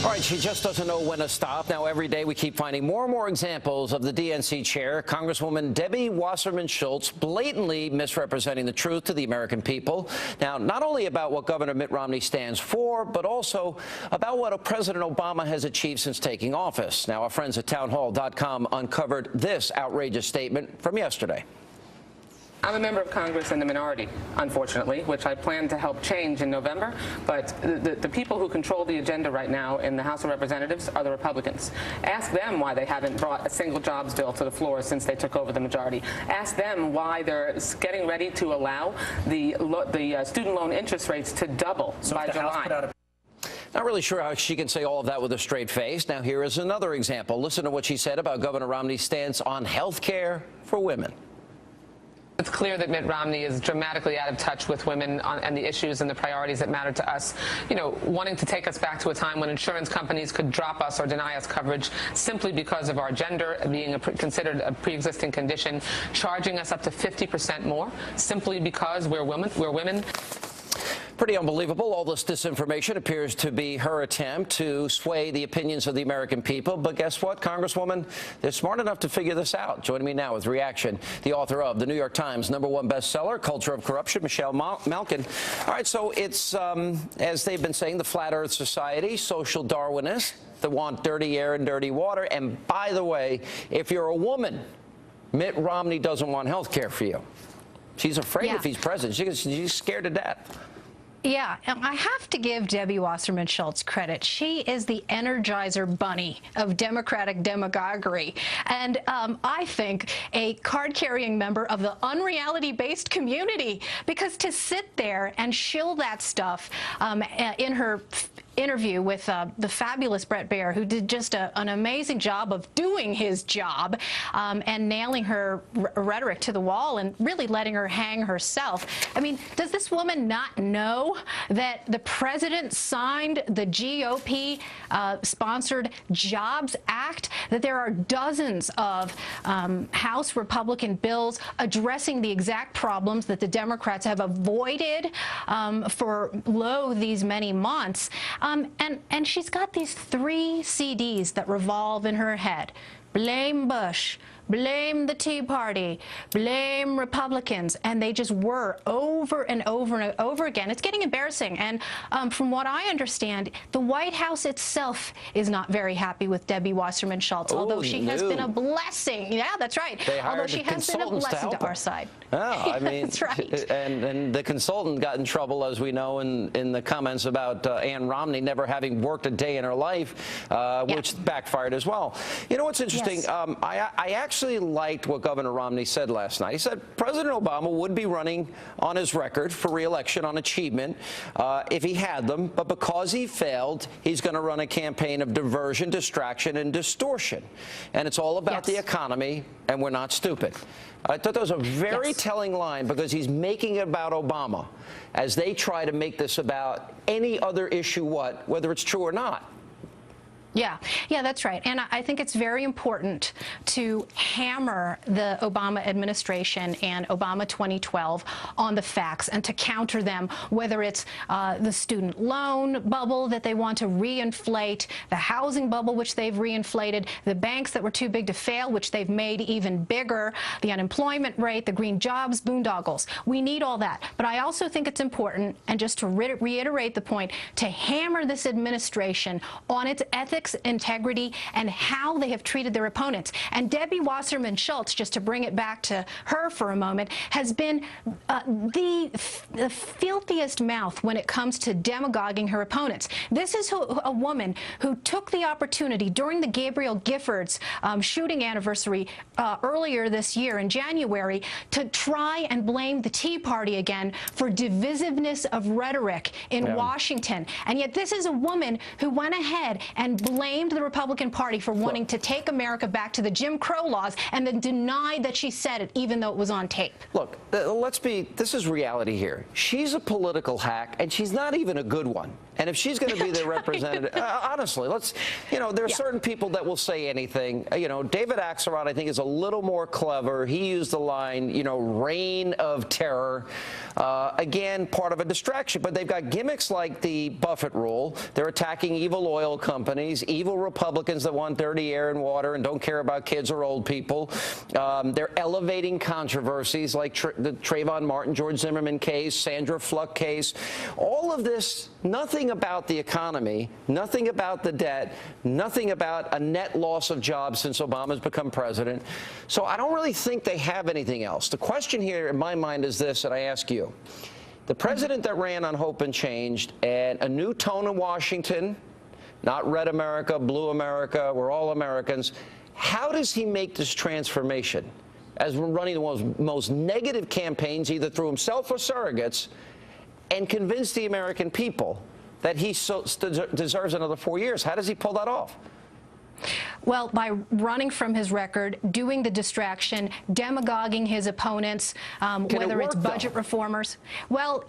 All right, she just doesn't know when to stop. Now, every day we keep finding more and more examples of the DNC chair, Congresswoman Debbie Wasserman Schultz, blatantly misrepresenting the truth to the American people. Now, not only about what Governor Mitt Romney stands for, but also about what President Obama has achieved since taking office. Now, our friends at townhall.com uncovered this outrageous statement from yesterday. I'm a member of Congress in the minority, unfortunately, which I plan to help change in November. But the people who control the agenda right now in the House of Representatives are the Republicans. Ask them why they haven't brought a single jobs bill to the floor since they took over the majority. Ask them why they're getting ready to allow the student loan interest rates to double by July. Not really sure how she can say all of that with a straight face. Now, here is another example. Listen to what she said about Governor Romney's stance on health care for women. It's clear that Mitt Romney is dramatically out of touch with women and the issues and the priorities that matter to us. You know, wanting to take us back to a time when insurance companies could drop us or deny us coverage simply because of our gender being considered a pre-existing condition, charging us up to 50% more simply because we're women. Pretty unbelievable. All this disinformation appears to be her attempt to sway the opinions of the American people. But guess what, Congresswoman? They're smart enough to figure this out. Joining me now with reaction, the author of the New York Times #1 bestseller, Culture of Corruption, Michelle Malkin. All right, so it's, as they've been saying, the Flat Earth Society, social Darwinists that want dirty air and dirty water. And by the way, if you're a woman, Mitt Romney doesn't want health care for you. She's afraid if he's president. She's scared to death. Yeah, and I have to give Debbie Wasserman Schultz credit. She is the Energizer Bunny of Democratic demagoguery. And I think a card-carrying member of the unreality-based community, because to sit there and shill that stuff in her interview with the fabulous Bret Baier, who did just an amazing job of doing his job and nailing her rhetoric to the wall and really letting her hang herself. I mean, does this woman not know that the president signed the GOP-sponsored Jobs Act, that there are dozens of House Republican bills addressing the exact problems that the Democrats have avoided for these many months? And she's got these 3 CDs that revolve in her head. Blame Bush, blame the Tea Party, blame Republicans, and they just were over and over and over again. It's getting embarrassing, and from what I understand, the White House itself is not very happy with Debbie Wasserman Schultz, although she has been a blessing. Yeah, that's right. Although she has been a blessing to our side. Oh, I mean, that's right. And the consultant got in trouble, as we know, in the comments about Ann Romney never having worked a day in her life, which backfired as well. You know what's interesting? Yes. I actually liked what Governor Romney said last night. He said President Obama would be running on his record for re-election on achievement if he had them, but because he failed, he's going to run a campaign of diversion, distraction, and distortion. And it's all about the economy, and we're not stupid. I thought that was a very telling line, because he's making it about Obama as they try to make this about any other issue, whether it's true or not. Yeah, that's right. And I think it's very important to hammer the Obama administration and Obama 2012 on the facts and to counter them, whether it's the student loan bubble that they want to reinflate, the housing bubble, which they've reinflated, the banks that were too big to fail, which they've made even bigger, the unemployment rate, the green jobs, boondoggles. We need all that. But I also think it's important, and just to reiterate the point, to hammer this administration on its ethics, integrity, and how they have treated their opponents. And Debbie Wasserman Schultz, just to bring it back to her for a moment, has been the filthiest mouth when it comes to demagoguing her opponents. This is a woman who took the opportunity during the Gabriel Giffords shooting anniversary earlier this year in January to try and blame the Tea Party again for divisiveness of rhetoric in Washington. And yet this is a woman who went ahead and blamed the Republican Party for wanting to take America back to the Jim Crow laws and then denied that she said it, even though it was on tape. Look, this is reality here. She's a political hack, and she's not even a good one. And if she's going to be the representative, honestly, there are certain people that will say anything. David Axelrod, I think, is a little more clever. He used the line, reign of terror. Again, part of a distraction. But they've got gimmicks like the Buffett rule. They're attacking evil oil companies, evil Republicans that want dirty air and water and don't care about kids or old people. They're elevating controversies like the Trayvon Martin, George Zimmerman case, Sandra Fluck case. All of this, nothing about the economy, nothing about the debt, nothing about a net loss of jobs since Obama's become president. So I don't really think they have anything else. The question here in my mind is this, and I ask you. The president that ran on hope and change and a new tone in Washington, not red America, blue America, we're all Americans. How does he make this transformation as we're running the most negative campaigns, either through himself or surrogates, and convince the American people that he deserves another 4 years? How does he pull that off? Well, by running from his record, doing the distraction, demagoguing his opponents, whether it's budget reformers. Well,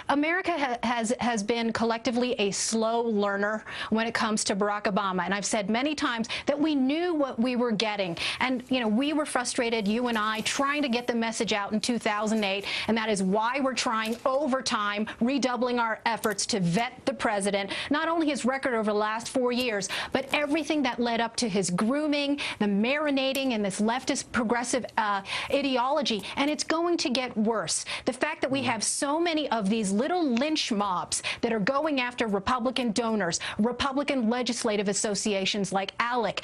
America has been collectively a slow learner when it comes to Barack Obama. And I've said many times that we knew what we were getting. And, we were frustrated, you and I, trying to get the message out in 2008. And that is why we're trying overtime, redoubling our efforts to vet the president, not only his record over the last 4 years, but everything that led up to his grooming, the marinating in this leftist progressive ideology. And it's going to get worse. The fact that we have so many of these little lynch mobs that are going after Republican donors, Republican legislative associations like ALEC,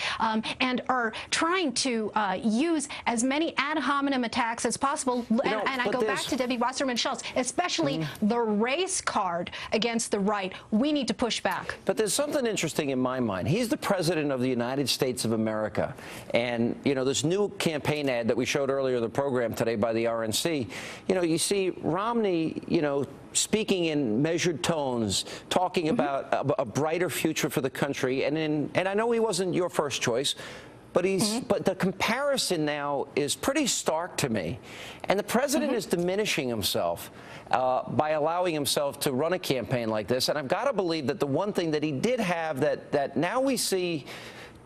and are trying to use as many ad hominem attacks as possible. And I go back to Debbie Wasserman Schultz, especially the race card against the right. We need to push back. But there's something interesting in my mind. He's the president of the United States of America. And, this new campaign ad that we showed earlier in the program today by the RNC, you see Romney, speaking in measured tones, talking about a brighter future for the country. And I know he wasn't your first choice, but but the comparison now is pretty stark to me. And the president is diminishing himself by allowing himself to run a campaign like this. And I've got to believe that the one thing that he did have that now we see,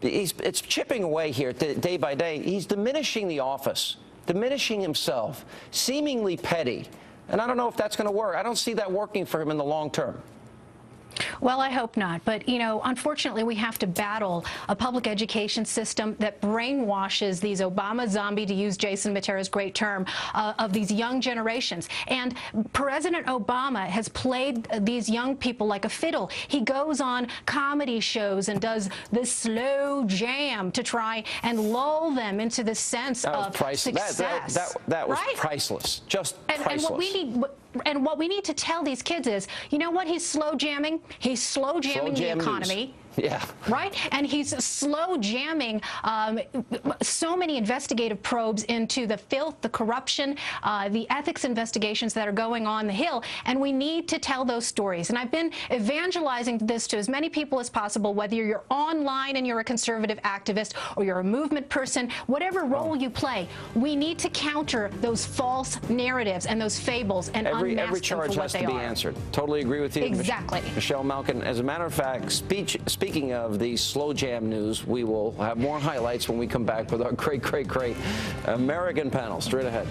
it's chipping away here day by day. He's diminishing the office, diminishing himself, seemingly petty. And I don't know if that's going to work. I don't see that working for him in the long term. Well, I hope not. But, unfortunately, we have to battle a public education system that brainwashes these Obama zombie, to use Jason Matera's great term, of these young generations. And President Obama has played these young people like a fiddle. He goes on comedy shows and does this slow jam to try and lull them into the sense of success. That was priceless. Just priceless. And what we need to tell these kids is, you know what he's slow jamming? He's slow jamming the economy. Yeah. Right? And he's slow jamming so many investigative probes into the filth, the corruption, the ethics investigations that are going on the Hill. And we need to tell those stories. And I've been evangelizing this to as many people as possible, whether you're online and you're a conservative activist or you're a movement person, whatever role you play, we need to counter those false narratives and those fables and unmask them for what they are. Every charge has to be answered. Totally agree with you. Exactly. Michelle Malkin, as a matter of fact, speaking of the slow jam news, we will have more highlights when we come back with our great American panel. Straight ahead.